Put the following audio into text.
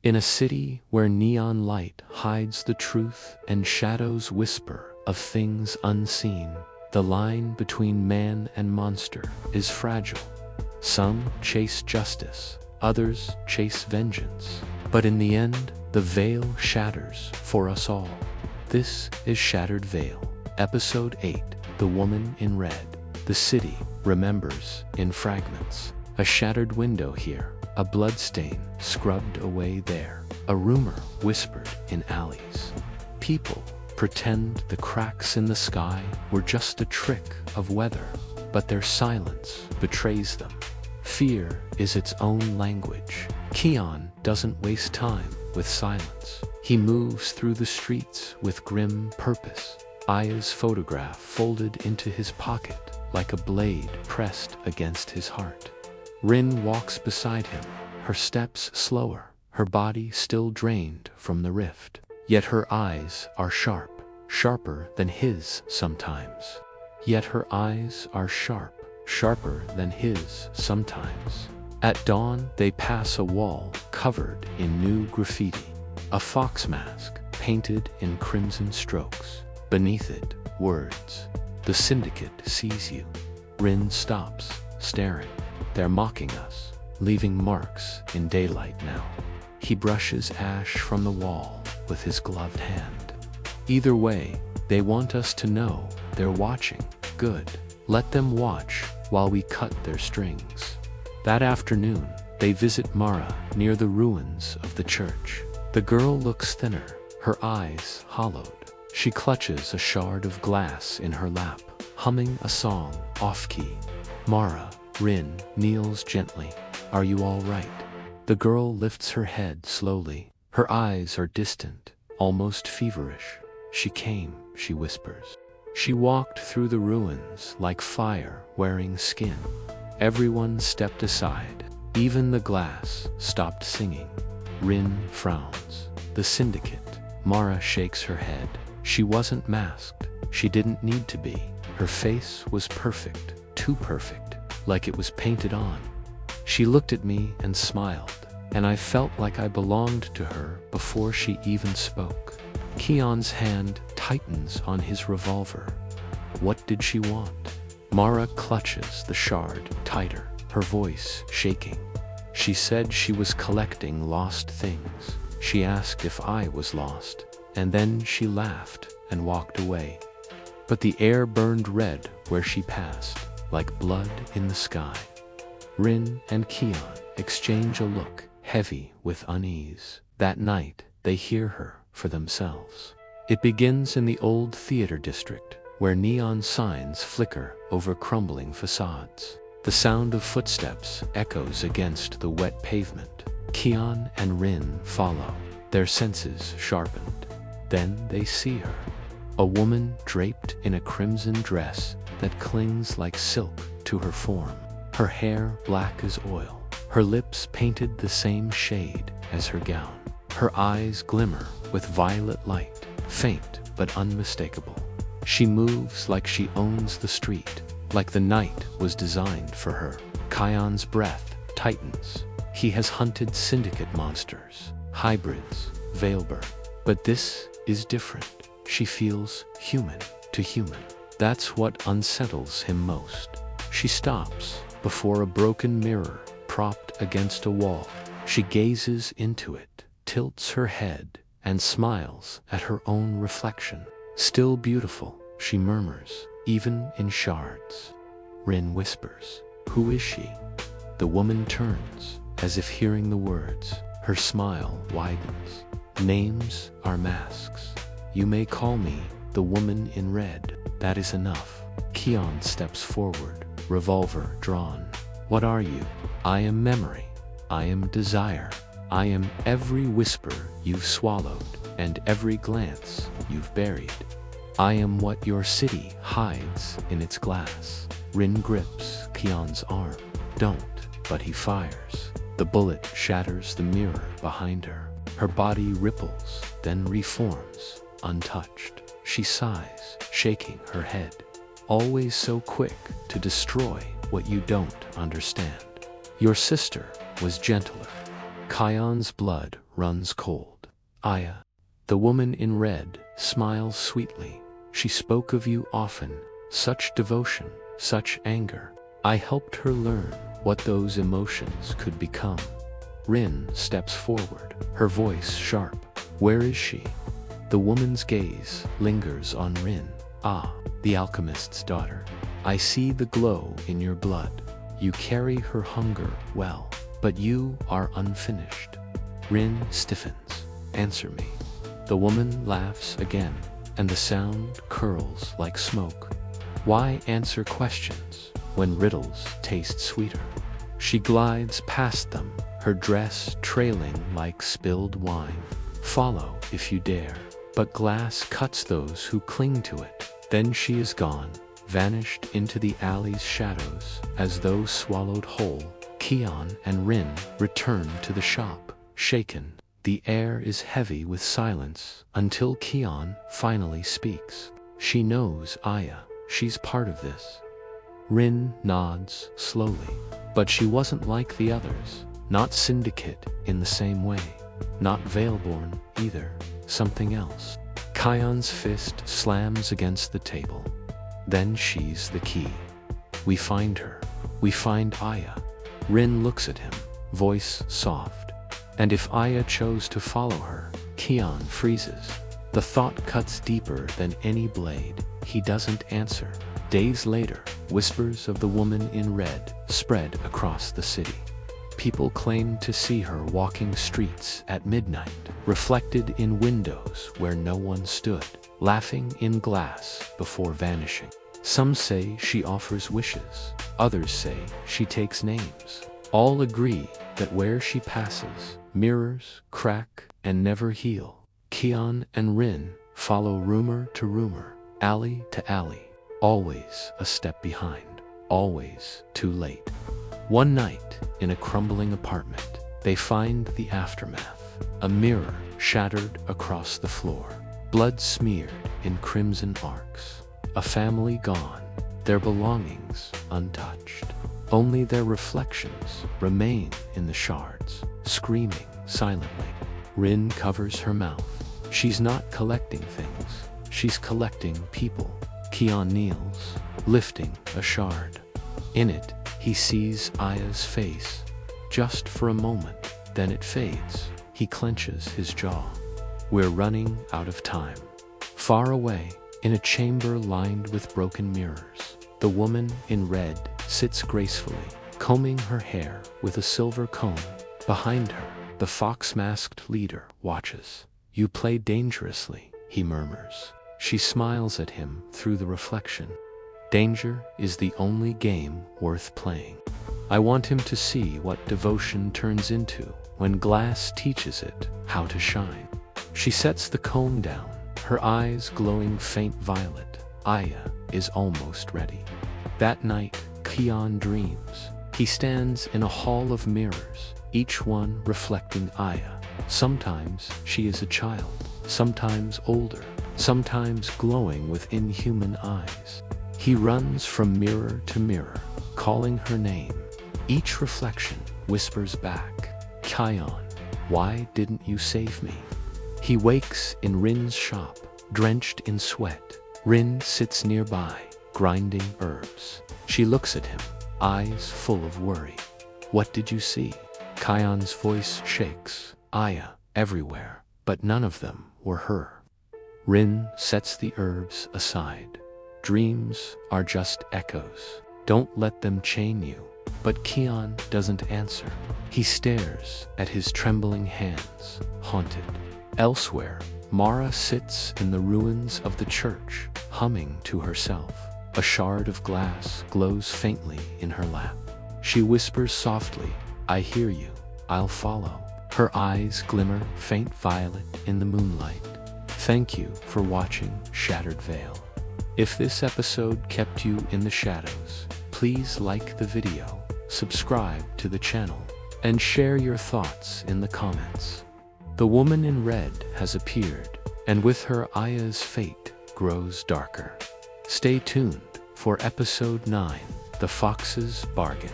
In a city where neon light hides the truth and shadows whisper of things unseen, the line between man and monster is fragile. Some chase justice, others chase vengeance. But in the end, the veil shatters for us all. This is Shattered Veil, Episode 8, The Woman in Red. The city remembers in fragments. A shattered window here, a bloodstain scrubbed away there, a rumor whispered in alleys. People pretend the cracks in the sky were just a trick of weather, but their silence betrays them. Fear is its own language. Kaien doesn't waste time with silence. He moves through the streets with grim purpose, Aya's photograph folded into his pocket like a blade pressed against his heart. Rin walks beside him, her steps slower, her body still drained from the rift. Yet her eyes are sharp, sharper than his sometimes. Yet her eyes are sharp, sharper than his sometimes. At dawn, they pass a wall covered in new graffiti. A fox mask painted in crimson strokes. Beneath it, words. The Syndicate sees you. Rin stops, staring. They're mocking us, leaving marks in daylight now. He brushes ash from the wall with his gloved hand. Either way, they want us to know they're watching. Good. Let them watch while we cut their strings. That afternoon, they visit Mara near the ruins of the church. The girl looks thinner, her eyes hollowed. She clutches a shard of glass in her lap, humming a song off-key. Mara, Rin kneels gently. Are you all right? The girl lifts her head slowly. Her eyes are distant, almost feverish. She came, she whispers. She walked through the ruins like fire wearing skin. Everyone stepped aside. Even the glass stopped singing. Rin frowns. The Syndicate. Mara shakes her head. She wasn't masked. She didn't need to be. Her face was perfect, too perfect, like it was painted on. She looked at me and smiled, and I felt like I belonged to her before she even spoke. Kaion's hand tightens on his revolver. What did she want? Mara clutches the shard tighter, her voice shaking. She said she was collecting lost things. She asked if I was lost, and then she laughed and walked away. But the air burned red where she passed, like blood in the sky. Rin and Kaien exchange a look, heavy with unease. That night, they hear her for themselves. It begins in the old theater district, where neon signs flicker over crumbling facades. The sound of footsteps echoes against the wet pavement. Kaien and Rin follow, their senses sharpened. Then they see her. A woman draped in a crimson dress that clings like silk to her form. Her hair black as oil. Her lips painted the same shade as her gown. Her eyes glimmer with violet light, faint but unmistakable. She moves like she owns the street, like the night was designed for her. Kaien's breath tightens. He has hunted Syndicate monsters, hybrids, Veilbird. But this is different. She feels human to human. That's what unsettles him most. She stops before a broken mirror propped against a wall. She gazes into it, tilts her head, and smiles at her own reflection. Still beautiful, she murmurs, even in shards. Rin whispers, "Who is she?" The woman turns, as if hearing the words. Her smile widens. Names are masks. You may call me the Woman in Red. That is enough. Kaien steps forward, revolver drawn. What are you? I am memory. I am desire. I am every whisper you've swallowed and every glance you've buried. I am what your city hides in its glass. Rin grips Kaien's arm. Don't, but he fires. The bullet shatters the mirror behind her. Her body ripples, then reforms, untouched. She sighs, shaking her head. Always so quick to destroy what you don't understand. Your sister was gentler. Kaien's blood runs cold. Aya, the woman in red, smiles sweetly. She spoke of you often, such devotion, such anger. I helped her learn what those emotions could become. Rin steps forward, her voice sharp. Where is she? The woman's gaze lingers on Rin. Ah, the alchemist's daughter. I see the glow in your blood. You carry her hunger well, but you are unfinished. Rin stiffens. Answer me. The woman laughs again, and the sound curls like smoke. Why answer questions when riddles taste sweeter? She glides past them, her dress trailing like spilled wine. Follow if you dare, but glass cuts those who cling to it. Then she is gone, vanished into the alley's shadows, as though swallowed whole. Kaien and Rin return to the shop, shaken. The air is heavy with silence until Kaien finally speaks. She knows Aya. She's part of this. Rin nods slowly. But she wasn't like the others. Not Syndicate in the same way. Not Veilborn either. Something else. Kaien's fist slams against the table. Then she's the key. We find her. We find Aya. Rin looks at him, voice soft. And if Aya chose to follow her, Kaien freezes. The thought cuts deeper than any blade. He doesn't answer. Days later, whispers of the woman in red spread across the city. People claimed to see her walking streets at midnight, reflected in windows where no one stood, laughing in glass before vanishing. Some say she offers wishes, others say she takes names. All agree that where she passes, mirrors crack and never heal. Kaien and Rin follow rumor to rumor, alley to alley, always a step behind, always too late. One night, in a crumbling apartment, they find the aftermath. A mirror shattered across the floor, blood smeared in crimson arcs. A family gone, their belongings untouched. Only their reflections remain in the shards, screaming silently. Rin covers her mouth. She's not collecting things, she's collecting people. Kaien kneels, lifting a shard. In it, he sees Aya's face. Just for a moment, then it fades. He clenches his jaw. We're running out of time. Far away, in a chamber lined with broken mirrors, the woman in red sits gracefully, combing her hair with a silver comb. Behind her, the fox-masked leader watches. You play dangerously, he murmurs. She smiles at him through the reflection. Danger is the only game worth playing. I want him to see what devotion turns into when glass teaches it how to shine. She sets the comb down, her eyes glowing faint violet. Aya is almost ready. That night, Kaien dreams. He stands in a hall of mirrors, each one reflecting Aya. Sometimes she is a child, sometimes older, sometimes glowing with inhuman eyes. He runs from mirror to mirror, calling her name. Each reflection whispers back, Kaien, why didn't you save me? He wakes in Rin's shop, drenched in sweat. Rin sits nearby, grinding herbs. She looks at him, eyes full of worry. What did you see? Kaien's voice shakes. Aya, everywhere, but none of them were her. Rin sets the herbs aside. Dreams are just echoes. Don't let them chain you. But Kaien doesn't answer. He stares at his trembling hands, haunted. Elsewhere, Mara sits in the ruins of the church, humming to herself. A shard of glass glows faintly in her lap. She whispers softly, I hear you, I'll follow. Her eyes glimmer faint violet in the moonlight. Thank you for watching Shattered Veil. If this episode kept you in the shadows, please like the video, subscribe to the channel, and share your thoughts in the comments. The woman in red has appeared, and with her Aya's fate grows darker. Stay tuned for episode 9, The Fox's Bargain.